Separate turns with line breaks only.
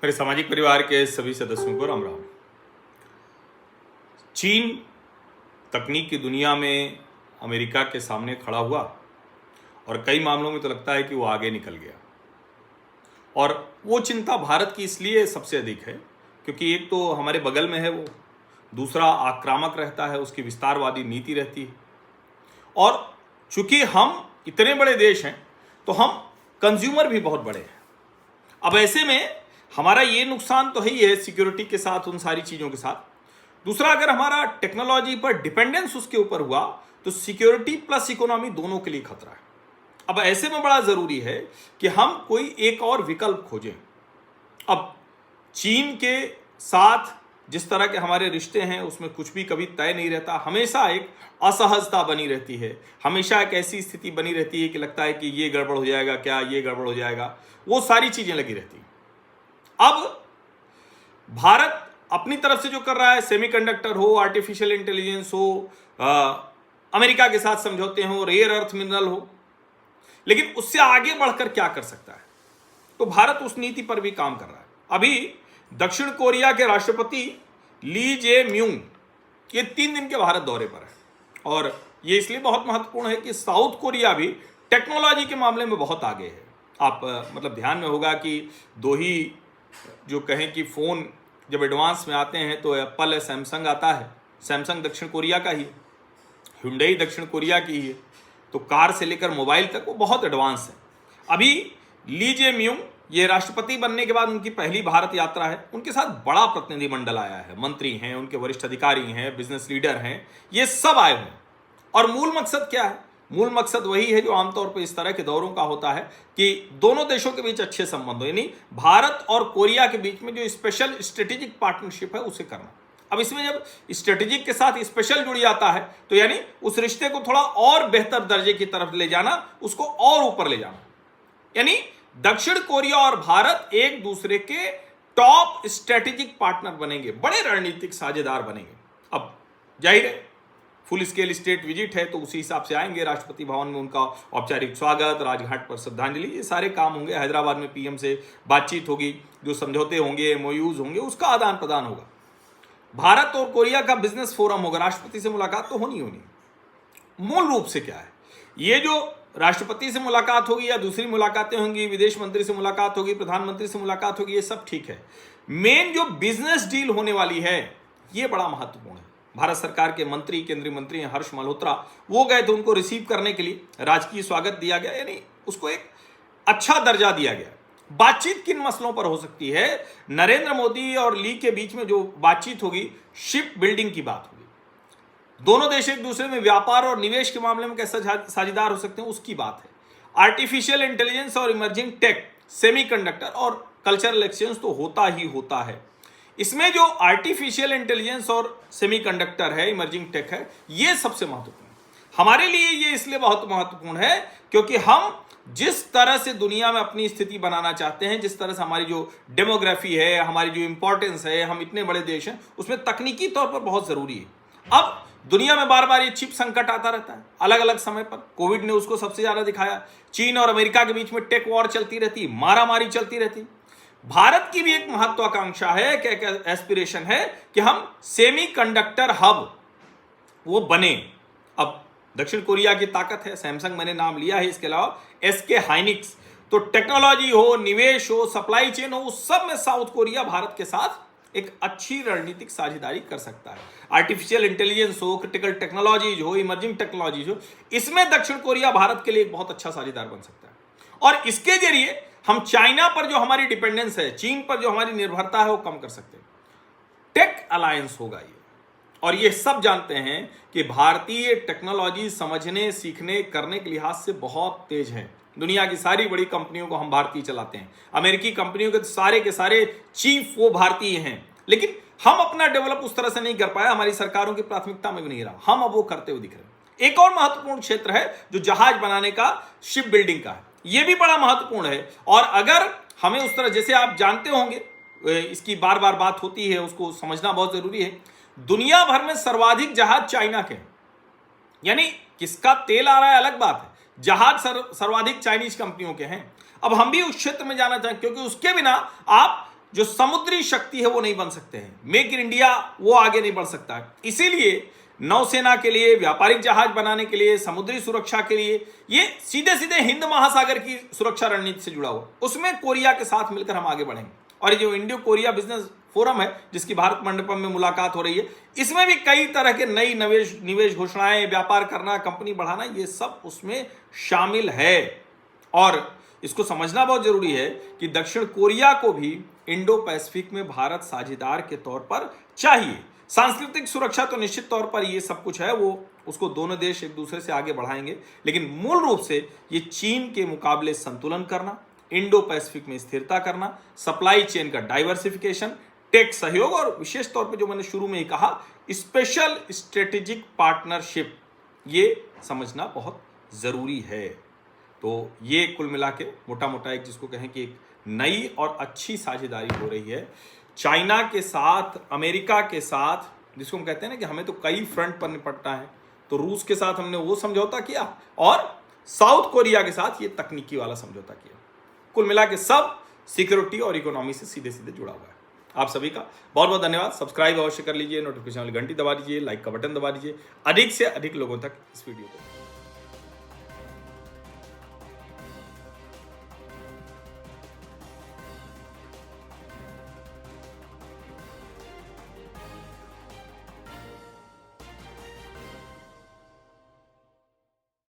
मेरे सामाजिक परिवार के सभी सदस्यों को राम राम। चीन तकनीक की दुनिया में अमेरिका के सामने खड़ा हुआ और कई मामलों में तो लगता है कि वो आगे निकल गया। और वो चिंता भारत की इसलिए सबसे अधिक है क्योंकि एक तो हमारे बगल में है वो, दूसरा आक्रामक रहता है, उसकी विस्तारवादी नीति रहती है। और चूंकि हम इतने बड़े देश हैं तो हम कंज्यूमर भी बहुत बड़े हैं। अब ऐसे में हमारा ये नुकसान तो है ही है सिक्योरिटी के साथ, उन सारी चीज़ों के साथ। दूसरा, अगर हमारा टेक्नोलॉजी पर डिपेंडेंस उसके ऊपर हुआ तो सिक्योरिटी प्लस इकोनॉमी दोनों के लिए खतरा है। अब ऐसे में बड़ा ज़रूरी है कि हम कोई एक और विकल्प खोजें। अब चीन के साथ जिस तरह के हमारे रिश्ते हैं उसमें कुछ भी कभी तय नहीं रहता, हमेशा एक असहजता बनी रहती है, हमेशा एक ऐसी स्थिति बनी रहती है कि लगता है कि ये गड़बड़ हो जाएगा, क्या ये गड़बड़ हो जाएगा, वो सारी चीज़ें लगी रहती हैं। अब भारत अपनी तरफ से जो कर रहा है, सेमीकंडक्टर हो, आर्टिफिशियल इंटेलिजेंस हो, अमेरिका के साथ समझौते हो, रेयर अर्थ मिनरल हो, लेकिन उससे आगे बढ़कर क्या कर सकता है, तो भारत उस नीति पर भी काम कर रहा है। अभी दक्षिण कोरिया के राष्ट्रपति ली जे म्यूंग ये 3 दिन के भारत दौरे पर है और ये इसलिए बहुत महत्वपूर्ण है कि साउथ कोरिया भी टेक्नोलॉजी के मामले में बहुत आगे है। आप मतलब ध्यान में होगा कि दो ही जो कहें कि फ़ोन जब एडवांस में आते हैं तो एप्पल है, सैमसंग आता है। सैमसंग दक्षिण कोरिया का ही है, हुंडई दक्षिण कोरिया की ही है। तो कार से लेकर मोबाइल तक वो बहुत एडवांस है। अभी ली जे म्यूंग ये राष्ट्रपति बनने के बाद उनकी पहली भारत यात्रा है। उनके साथ बड़ा प्रतिनिधिमंडल आया है, मंत्री हैं, उनके वरिष्ठ अधिकारी हैं, बिजनेस लीडर हैं, ये सब आए हुए हैं। और मूल मकसद क्या है? मूल मकसद वही है जो आमतौर पर इस तरह के दौरों का होता है कि दोनों देशों के बीच अच्छे संबंध हो, यानी भारत और कोरिया के बीच में जो स्पेशल स्ट्रेटेजिक पार्टनरशिप है उसे करना। अब इसमें जब स्ट्रेटेजिक के साथ स्पेशल जुड़ जाता है तो यानी उस रिश्ते को थोड़ा और बेहतर दर्जे की तरफ ले जाना, उसको और ऊपर ले जाना। यानी दक्षिण कोरिया और भारत एक दूसरे के टॉप स्ट्रेटेजिक पार्टनर बनेंगे, बड़े रणनीतिक साझेदार बनेंगे। अब जाहिर है फुल स्केल स्टेट विजिट है तो उसी हिसाब से आएंगे। राष्ट्रपति भवन में उनका औपचारिक स्वागत, राजघाट पर श्रद्धांजलि, ये सारे काम होंगे। हैदराबाद में पीएम से बातचीत होगी, जो समझौते होंगे, एमओयूज होंगे, उसका आदान प्रदान होगा। भारत और कोरिया का बिजनेस फोरम होगा, राष्ट्रपति से मुलाकात तो होनी होनी। मूल रूप से क्या है, ये जो राष्ट्रपति से मुलाकात होगी या दूसरी मुलाकातें होंगी, विदेश मंत्री से मुलाकात होगी, प्रधानमंत्री से मुलाकात होगी, ये सब ठीक है। मेन जो बिजनेस डील होने वाली है ये बड़ा महत्वपूर्ण है। भारत सरकार के मंत्री, केंद्रीय मंत्री हर्ष मल्होत्रा, वो गए थे, उनको रिसीव करने के लिए राजकीय स्वागत दिया गया, यानी उसको एक अच्छा दर्जा दिया गया। बातचीत किन मसलों पर हो सकती है? नरेंद्र मोदी और ली के बीच में जो बातचीत होगी, शिप बिल्डिंग की बात होगी। दोनों देश एक दूसरे में व्यापार और निवेश के मामले में कैसे साझेदार हो सकते हैं उसकी बात है। आर्टिफिशियल इंटेलिजेंस और इमर्जिंग टेक, सेमीकंडक्टर और कल्चरल एक्सचेंज तो होता ही होता है। इसमें जो आर्टिफिशियल इंटेलिजेंस और सेमीकंडक्टर है, इमर्जिंग टेक है, ये सबसे महत्वपूर्ण है हमारे लिए। ये इसलिए बहुत महत्वपूर्ण है क्योंकि हम जिस तरह से दुनिया में अपनी स्थिति बनाना चाहते हैं, जिस तरह से हमारी जो डेमोग्राफी है, हमारी जो इंपॉर्टेंस है, हम इतने बड़े देश हैं, उसमें तकनीकी तौर पर बहुत जरूरी है। अब दुनिया में बार बार ये चिप संकट आता रहता है अलग अलग समय पर। कोविड ने उसको सबसे ज्यादा दिखाया। चीन और अमेरिका के बीच में टेक वॉर चलती रहती, मारामारी चलती रहती। भारत की भी एक महत्वाकांक्षा है, एक एस्पिरेशन है कि हम सेमीकंडक्टर हब वो बने। अब दक्षिण कोरिया की ताकत है, सैमसंग मैंने नाम लिया है, इसके अलावा एसके हाइनिक्स। तो टेक्नोलॉजी हो, निवेश हो, सप्लाई चेन हो, उस सब में साउथ कोरिया भारत के साथ एक अच्छी रणनीतिक साझेदारी कर सकता है। आर्टिफिशियल इंटेलिजेंस हो, क्रिटिकल टेक्नोलॉजीज हो, इमर्जिंग टेक्नोलॉजीज हो, इसमें दक्षिण कोरिया भारत के लिए एक बहुत अच्छा साझेदार बन सकता है। और इसके जरिए हम चाइना पर जो हमारी डिपेंडेंस है, चीन पर जो हमारी निर्भरता है, वो कम कर सकते हैं। टेक अलायंस होगा ये। और ये सब जानते हैं कि भारतीय टेक्नोलॉजी समझने, सीखने, करने के लिहाज से बहुत तेज है। दुनिया की सारी बड़ी कंपनियों को हम भारतीय चलाते हैं। अमेरिकी कंपनियों के सारे चीफ वो भारतीय हैं, लेकिन हम अपना डेवलप उस तरह से नहीं कर पाया, हमारी सरकारों की प्राथमिकता में भी नहीं रहा। हम अब वो करते हुए दिख रहे हैं। एक और महत्वपूर्ण क्षेत्र है जो जहाज बनाने का, शिप बिल्डिंग का है। ये भी बड़ा महत्वपूर्ण है। और अगर हमें उस तरह, जैसे आप जानते होंगे, इसकी बार बार बात होती है, उसको समझना बहुत जरूरी है। दुनिया भर में सर्वाधिक जहाज चाइना के हैं, यानी किसका तेल आ रहा है अलग बात है, जहाज सर्वाधिक चाइनीज कंपनियों के हैं। अब हम भी उस क्षेत्र में जाना चाहें, क्योंकि उसके बिना आप जो समुद्री शक्ति है वो नहीं बन सकते हैं। मेक इन इंडिया वो आगे नहीं बढ़ सकता। इसीलिए नौसेना के लिए, व्यापारिक जहाज बनाने के लिए, समुद्री सुरक्षा के लिए, ये सीधे सीधे हिंद महासागर की सुरक्षा रणनीति से जुड़ा हुआ, उसमें कोरिया के साथ मिलकर हम आगे बढ़ेंगे। और ये जो इंडियो कोरिया बिजनेस फोरम है जिसकी भारत मंडपम में मुलाकात हो रही है, इसमें भी कई तरह के नई निवेश घोषणाएं, व्यापार करना, कंपनी बढ़ाना, ये सब उसमें शामिल है। और इसको समझना बहुत जरूरी है कि दक्षिण कोरिया को भी इंडो पैसिफिक में भारत साझेदार के तौर पर चाहिए। सांस्कृतिक सुरक्षा तो निश्चित तौर पर ये सब कुछ है, वो उसको दोनों देश एक दूसरे से आगे बढ़ाएंगे, लेकिन मूल रूप से ये चीन के मुकाबले संतुलन करना, इंडो पैसिफिक में स्थिरता करना, सप्लाई चेन का डाइवर्सिफिकेशन, टेक सहयोग और विशेष तौर पे जो मैंने शुरू में ही कहा स्पेशल स्ट्रेटेजिक पार्टनरशिप, ये समझना बहुत जरूरी है। तो ये कुल मिला के मोटा मोटा एक जिसको कहें कि एक नई और अच्छी साझेदारी हो रही है चाइना के साथ, अमेरिका के साथ, जिसको हम कहते हैं ना कि हमें तो कई फ्रंट पर निपटना है। तो रूस के साथ हमने वो समझौता किया और साउथ कोरिया के साथ ये तकनीकी वाला समझौता किया। कुल मिला के सब सिक्योरिटी और इकोनॉमी से सीधे सीधे जुड़ा हुआ है। आप सभी का बहुत बहुत धन्यवाद। सब्सक्राइब अवश्य कर लीजिए, नोटिफिकेशन वाली घंटी दबा दीजिए, लाइक का बटन दबा दीजिए, अधिक से अधिक लोगों तक इस वीडियो को